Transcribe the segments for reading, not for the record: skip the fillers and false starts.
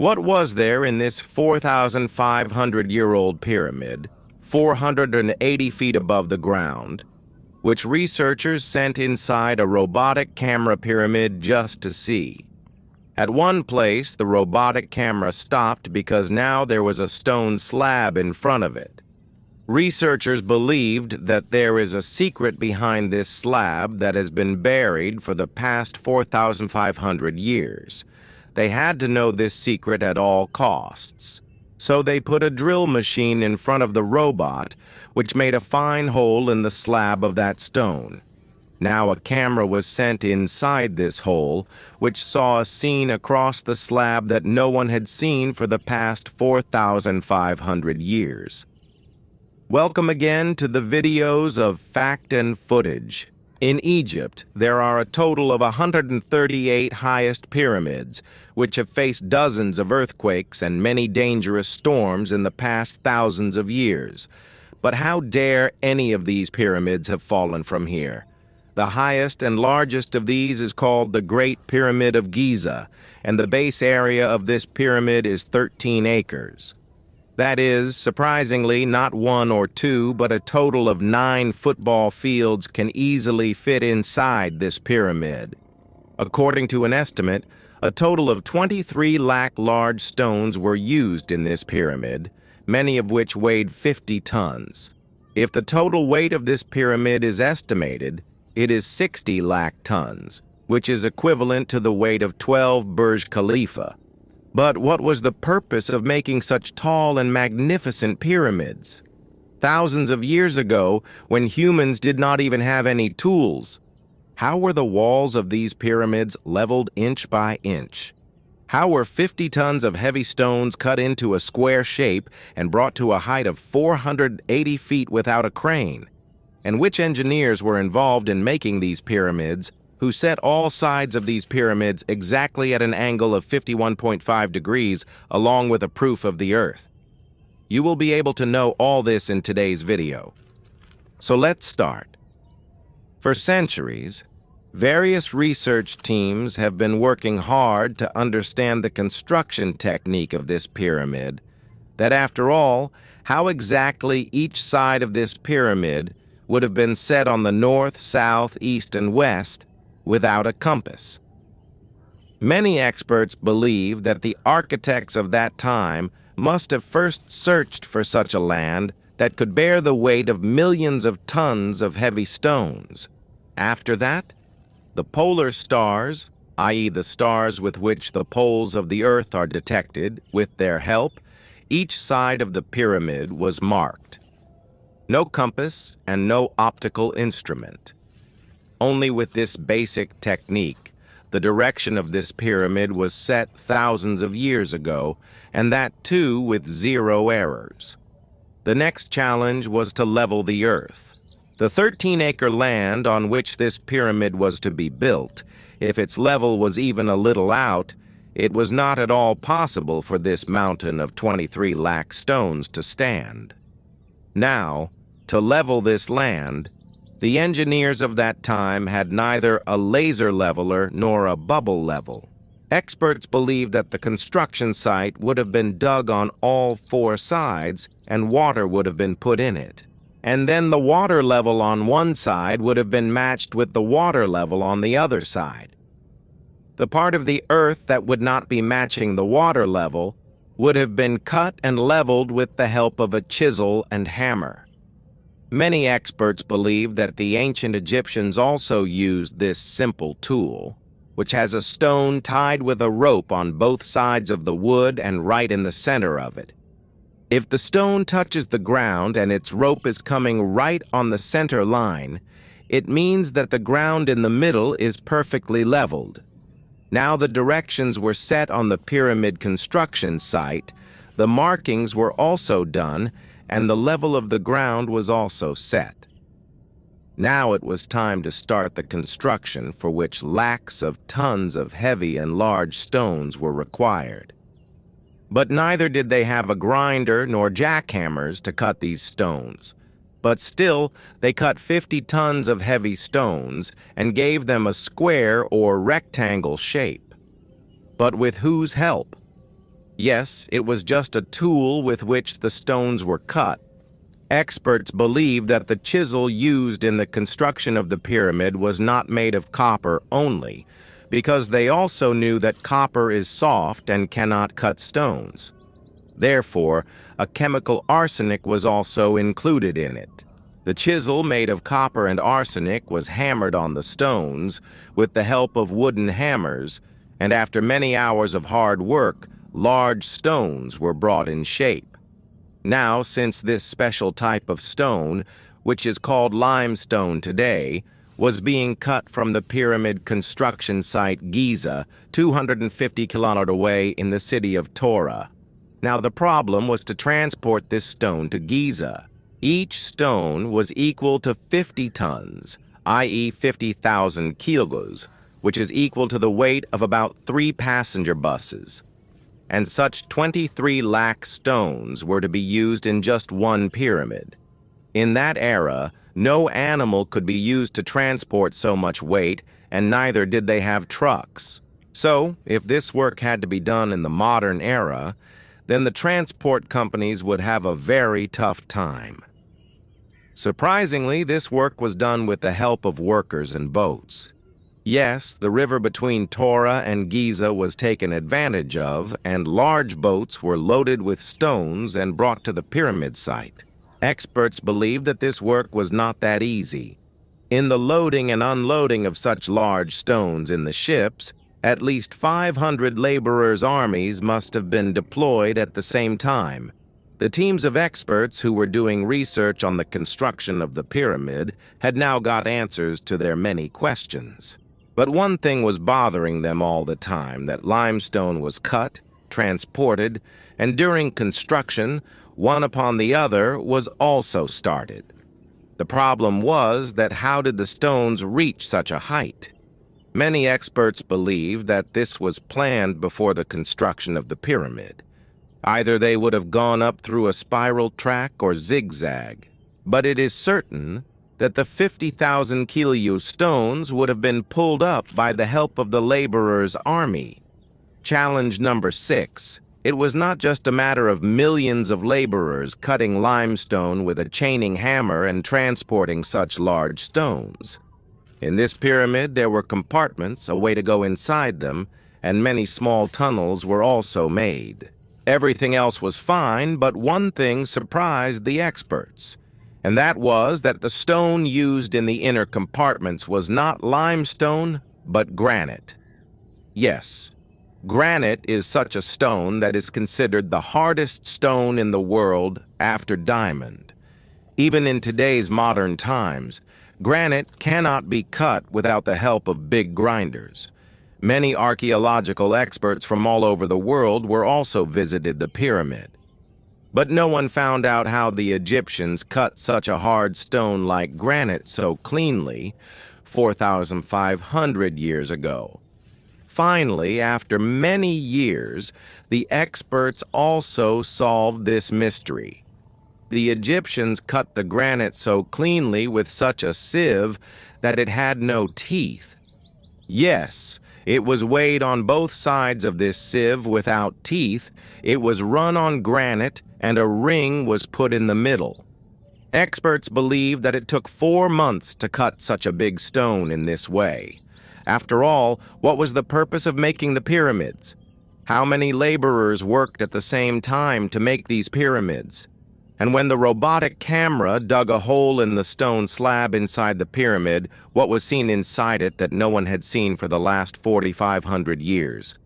What was there in this 4,500-year-old pyramid, 480 feet above the ground, which researchers sent inside a robotic camera pyramid just to see? At one place, the robotic camera stopped because now there was a stone slab in front of it. Researchers believed that there is a secret behind this slab that has been buried for the past 4,500 years. They had to know this secret at all costs. So they put a drill machine in front of the robot, which made a fine hole in the slab of that stone. Now a camera was sent inside this hole, which saw a scene across the slab that no one had seen for the past 4,500 years. Welcome again to the videos of Fact and Footage. In Egypt, there are a total of 138 highest pyramids, which have faced dozens of earthquakes and many dangerous storms in the past thousands of years. But how dare any of these pyramids have fallen from here? The highest and largest of these is called the Great Pyramid of Giza, and the base area of this pyramid is 13 acres. That is, surprisingly, not one or two, but a total of 9 football fields can easily fit inside this pyramid. According to an estimate, a total of 23 lakh large stones were used in this pyramid, many of which weighed 50 tons. If the total weight of this pyramid is estimated, it is 60 lakh tons, which is equivalent to the weight of 12 Burj Khalifa. But what was the purpose of making such tall and magnificent pyramids? Thousands of years ago, when humans did not even have any tools, how were the walls of these pyramids leveled inch by inch? How were 50 tons of heavy stones cut into a square shape and brought to a height of 480 feet without a crane? And which engineers were involved in making these pyramids, who set all sides of these pyramids exactly at an angle of 51.5 degrees, along with a proof of the Earth? You will be able to know all this in today's video. So let's start. For centuries, various research teams have been working hard to understand the construction technique of this pyramid. That after all, how exactly each side of this pyramid would have been set on the north, south, east, and west without a compass. Many experts believe that the architects of that time must have first searched for such a land that could bear the weight of millions of tons of heavy stones. After that, the polar stars, i.e. the stars with which the poles of the Earth are detected, with their help, each side of the pyramid was marked. No compass and no optical instrument. Only with this basic technique, the direction of this pyramid was set thousands of years ago, and that too with 0 errors. The next challenge was to level the Earth. The 13-acre land on which this pyramid was to be built, if its level was even a little out, it was not at all possible for this mountain of 23 lakh stones to stand. Now, to level this land, the engineers of that time had neither a laser leveler nor a bubble level. Experts believe that the construction site would have been dug on all 4 sides and water would have been put in it. And then the water level on one side would have been matched with the water level on the other side. The part of the Earth that would not be matching the water level would have been cut and leveled with the help of a chisel and hammer. Many experts believe that the ancient Egyptians also used this simple tool, which has a stone tied with a rope on both sides of the wood and right in the center of it. If the stone touches the ground and its rope is coming right on the center line, it means that the ground in the middle is perfectly leveled. Now the directions were set on the pyramid construction site, the markings were also done, and the level of the ground was also set. Now it was time to start the construction, for which lakhs of tons of heavy and large stones were required. But neither did they have a grinder nor jackhammers to cut these stones. But still, they cut 50 tons of heavy stones and gave them a square or rectangle shape. But with whose help? Yes, it was just a tool with which the stones were cut. Experts believe that the chisel used in the construction of the pyramid was not made of copper only, because they also knew that copper is soft and cannot cut stones. Therefore, a chemical arsenic was also included in it. The chisel made of copper and arsenic was hammered on the stones with the help of wooden hammers, and after many hours of hard work, large stones were brought in shape. Now, since this special type of stone, which is called limestone today, was being cut from the pyramid construction site Giza, 250 kilometers away in the city of Torah. Now, the problem was to transport this stone to Giza. Each stone was equal to 50 tons, i.e. 50,000 kilos, which is equal to the weight of about 3 passenger buses. And such 23 lakh stones were to be used in just one pyramid. In that era, no animal could be used to transport so much weight, and neither did they have trucks. So, if this work had to be done in the modern era, then the transport companies would have a very tough time. Surprisingly, this work was done with the help of workers and boats. Yes, the river between Torah and Giza was taken advantage of, and large boats were loaded with stones and brought to the pyramid site. Experts believe that this work was not that easy. In the loading and unloading of such large stones in the ships, at least 500 laborers' armies must have been deployed at the same time. The teams of experts who were doing research on the construction of the pyramid had now got answers to their many questions. But one thing was bothering them all the time, that limestone was cut, transported, and during construction, one upon the other was also started. The problem was that how did the stones reach such a height? Many experts believe that this was planned before the construction of the pyramid. Either they would have gone up through a spiral track or zigzag, but it is certain that the 50,000 kilo stones would have been pulled up by the help of the laborers' army. Challenge number 6. It was not just a matter of millions of laborers cutting limestone with a chaining hammer and transporting such large stones. In this pyramid, there were compartments, a way to go inside them, and many small tunnels were also made. Everything else was fine, but one thing surprised the experts, and that was that the stone used in the inner compartments was not limestone, but granite. Yes, granite is such a stone that is considered the hardest stone in the world after diamond. Even in today's modern times, granite cannot be cut without the help of big grinders. Many archaeological experts from all over the world were also visited the pyramid. But no one found out how the Egyptians cut such a hard stone like granite so cleanly 4,500 years ago. Finally, after many years, the experts also solved this mystery. The Egyptians cut the granite so cleanly with such a sieve that it had no teeth. Yes, it was weighed on both sides of this sieve without teeth. It was run on granite, and a ring was put in the middle. Experts believe that it took 4 months to cut such a big stone in this way. After all, what was the purpose of making the pyramids? How many laborers worked at the same time to make these pyramids? And when the robotic camera dug a hole in the stone slab inside the pyramid, what was seen inside it that no one had seen for the last 4,500 years?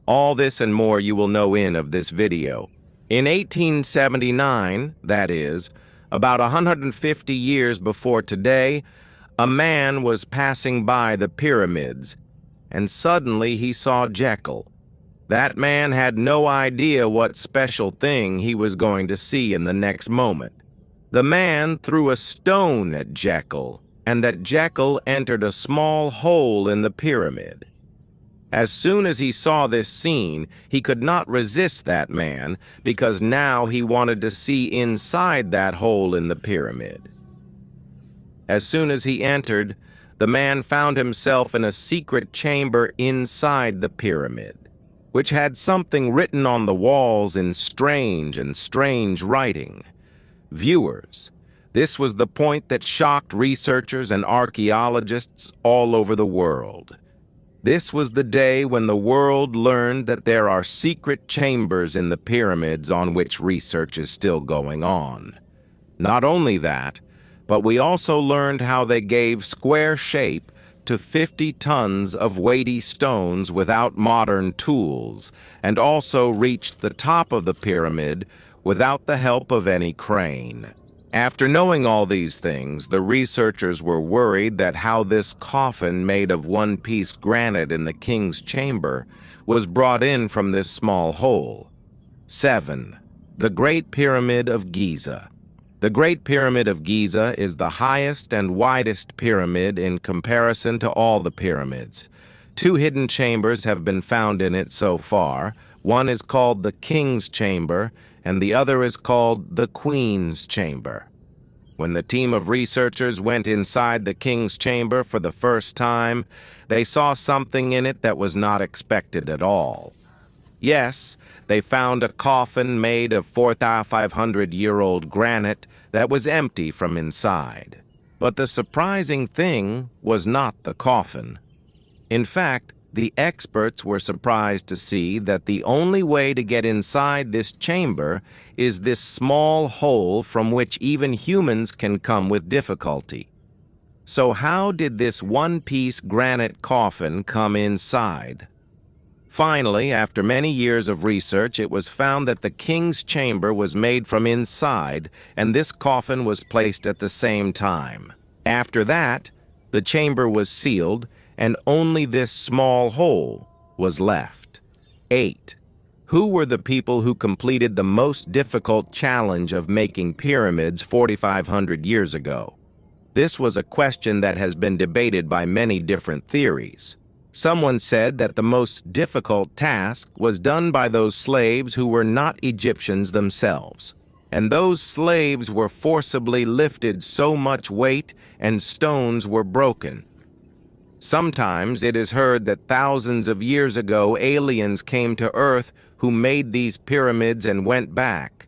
All this and more you will know of this video. In 1879, that is, about 150 years before today, a man was passing by the pyramids, and suddenly he saw Jekyll. That man had no idea what special thing he was going to see in the next moment. The man threw a stone at Jekyll, and that Jekyll entered a small hole in the pyramid. As soon as he saw this scene, he could not resist that man, because now he wanted to see inside that hole in the pyramid. As soon as he entered, the man found himself in a secret chamber inside the pyramid. which had something written on the walls in strange writing. Viewers, this was the point that shocked researchers and archaeologists all over the world. This was the day when the world learned that there are secret chambers in the pyramids on which research is still going on. Not only that, but we also learned how they gave square shape to 50 tons of weighty stones without modern tools, and also reached the top of the pyramid without the help of any crane. After knowing all these things, the researchers were worried that how this coffin made of one-piece granite in the king's chamber was brought in from this small hole. 7. The Great Pyramid of Giza. The Great Pyramid of Giza is the highest and widest pyramid in comparison to all the pyramids. 2 hidden chambers have been found in it so far. One is called the King's Chamber, and the other is called the Queen's Chamber. When the team of researchers went inside the King's Chamber for the first time, they saw something in it that was not expected at all. Yes, they found a coffin made of 4,500-year-old granite that was empty from inside. But the surprising thing was not the coffin. In fact, the experts were surprised to see that the only way to get inside this chamber is this small hole from which even humans can come with difficulty. So how did this one-piece granite coffin come inside? Finally, after many years of research, it was found that the king's chamber was made from inside, and this coffin was placed at the same time. After that, the chamber was sealed, and only this small hole was left. 8. Who were the people who completed the most difficult challenge of making pyramids 4,500 years ago? This was a question that has been debated by many different theories. Someone said that the most difficult task was done by those slaves who were not Egyptians themselves, and those slaves were forcibly lifted so much weight and stones were broken. Sometimes it is heard that thousands of years ago aliens came to Earth who made these pyramids and went back.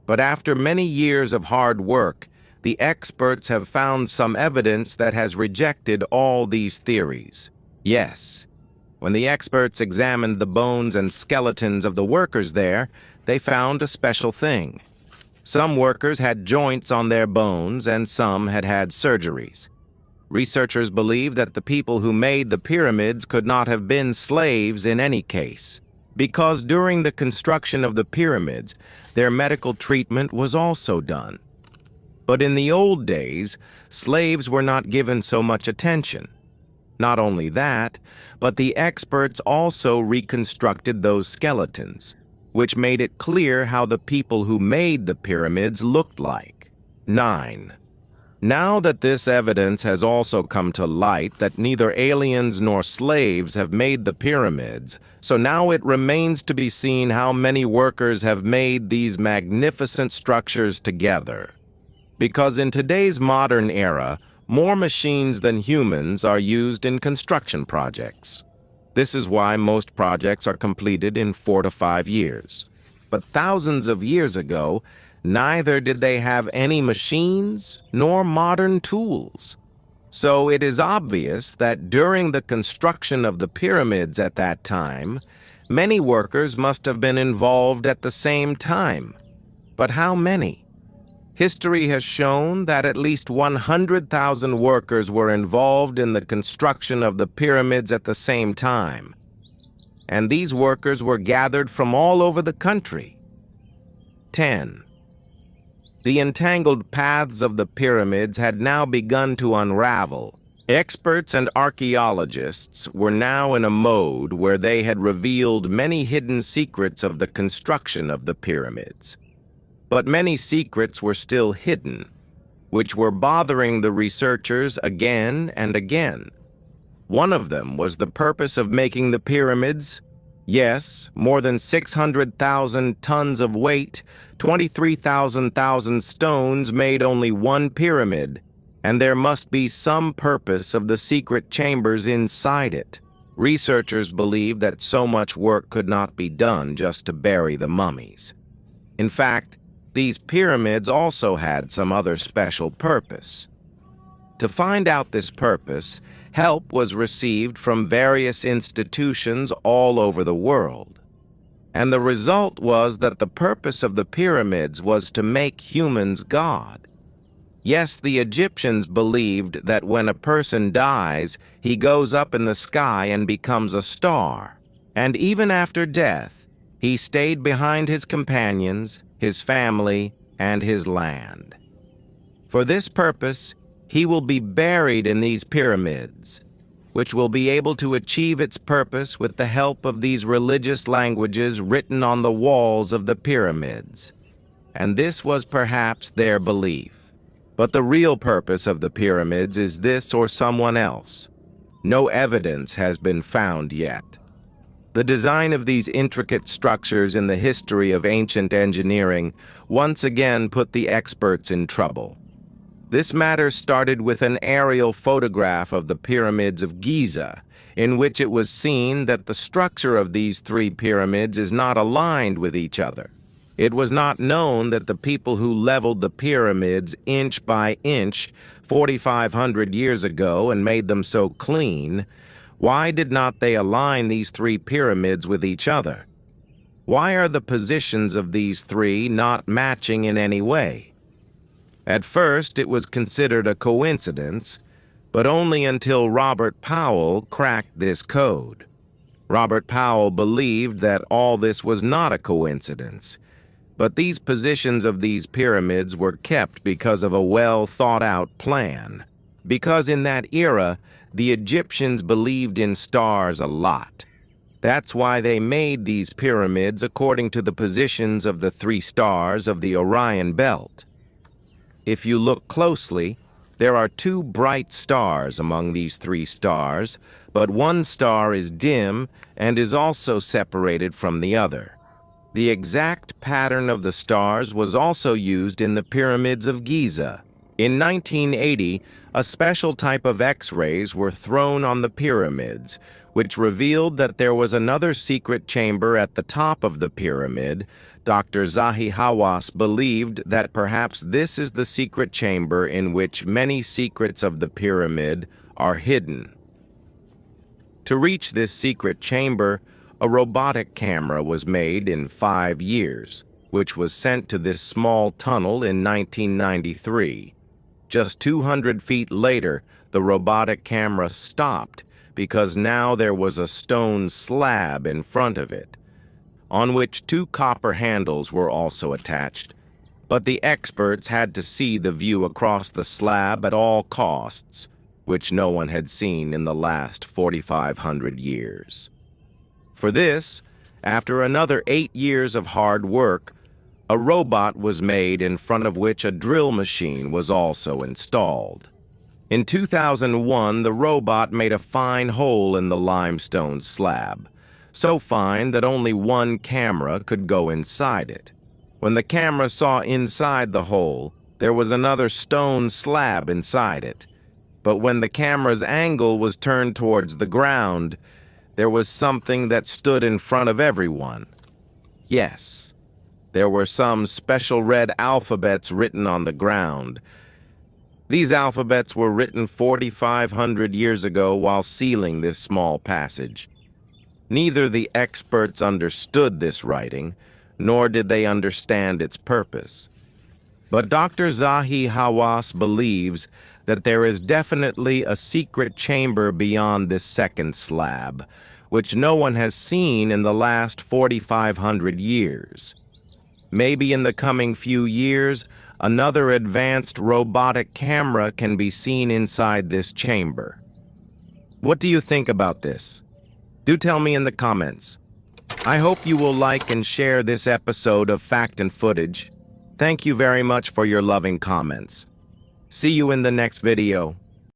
But after many years of hard work, the experts have found some evidence that has rejected all these theories. Yes, when the experts examined the bones and skeletons of the workers there, they found a special thing. Some workers had joints on their bones and some had had surgeries. Researchers believe that the people who made the pyramids could not have been slaves in any case, because during the construction of the pyramids, their medical treatment was also done. But in the old days, slaves were not given so much attention. Not only that, but the experts also reconstructed those skeletons, which made it clear how the people who made the pyramids looked like. 9. Now that this evidence has also come to light that neither aliens nor slaves have made the pyramids, so now it remains to be seen how many workers have made these magnificent structures together. Because in today's modern era, more machines than humans are used in construction projects. This is why most projects are completed in 4 to 5 years. But thousands of years ago, neither did they have any machines nor modern tools. So it is obvious that during the construction of the pyramids at that time, many workers must have been involved at the same time. But how many? History has shown that at least 100,000 workers were involved in the construction of the pyramids at the same time. And these workers were gathered from all over the country. 10. The entangled paths of the pyramids had now begun to unravel. Experts and archaeologists were now in a mode where they had revealed many hidden secrets of the construction of the pyramids. But many secrets were still hidden, which were bothering the researchers again and again. One of them was the purpose of making the pyramids. Yes, more than 600,000 tons of weight, 23,000 stones made only one pyramid, and there must be some purpose of the secret chambers inside it. Researchers believed that so much work could not be done just to bury the mummies. In fact, these pyramids also had some other special purpose. To find out this purpose, help was received from various institutions all over the world. And the result was that the purpose of the pyramids was to make humans God. Yes, the Egyptians believed that when a person dies, he goes up in the sky and becomes a star. And even after death, he stayed behind his companions, his family, and his land. For this purpose, he will be buried in these pyramids, which will be able to achieve its purpose with the help of these religious languages written on the walls of the pyramids. And this was perhaps their belief. But the real purpose of the pyramids is this or someone else. No evidence has been found yet. The design of these intricate structures in the history of ancient engineering once again put the experts in trouble. This matter started with an aerial photograph of the pyramids of Giza, in which it was seen that the structure of these three pyramids is not aligned with each other. It was not known that the people who leveled the pyramids inch by inch 4,500 years ago and made them so clean, why did not they align these three pyramids with each other? Why are the positions of these three not matching in any way? At first, it was considered a coincidence, but only until Robert Powell cracked this code. Robert Powell believed that all this was not a coincidence, but these positions of these pyramids were kept because of a well-thought-out plan. Because in that era, the Egyptians believed in stars a lot. That's why they made these pyramids according to the positions of the three stars of the Orion belt. If you look closely, there are two bright stars among these three stars, but one star is dim and is also separated from the other. The exact pattern of the stars was also used in the pyramids of Giza. In 1980, a special type of X-rays were thrown on the pyramids, which revealed that there was another secret chamber at the top of the pyramid. Dr. Zahi Hawass believed that perhaps this is the secret chamber in which many secrets of the pyramid are hidden. To reach this secret chamber, a robotic camera was made in 5 years, which was sent to this small tunnel in 1993. Just 200 feet later, the robotic camera stopped because now there was a stone slab in front of it, on which 2 copper handles were also attached. But the experts had to see the view across the slab at all costs, which no one had seen in the last 4,500 years. For this, after another 8 years of hard work, a robot was made in front of which a drill machine was also installed. In 2001, the robot made a fine hole in the limestone slab, so fine that only one camera could go inside it. When the camera saw inside the hole, there was another stone slab inside it. But when the camera's angle was turned towards the ground, there was something that stood in front of everyone. Yes, there were some special red alphabets written on the ground. These alphabets were written 4,500 years ago while sealing this small passage. Neither the experts understood this writing, nor did they understand its purpose. But Dr. Zahi Hawass believes that there is definitely a secret chamber beyond this second slab, which no one has seen in the last 4,500 years. Maybe in the coming few years, another advanced robotic camera can be seen inside this chamber. What do you think about this? Do tell me in the comments. I hope you will like and share this episode of Fact and Footage. Thank you very much for your loving comments. See you in the next video.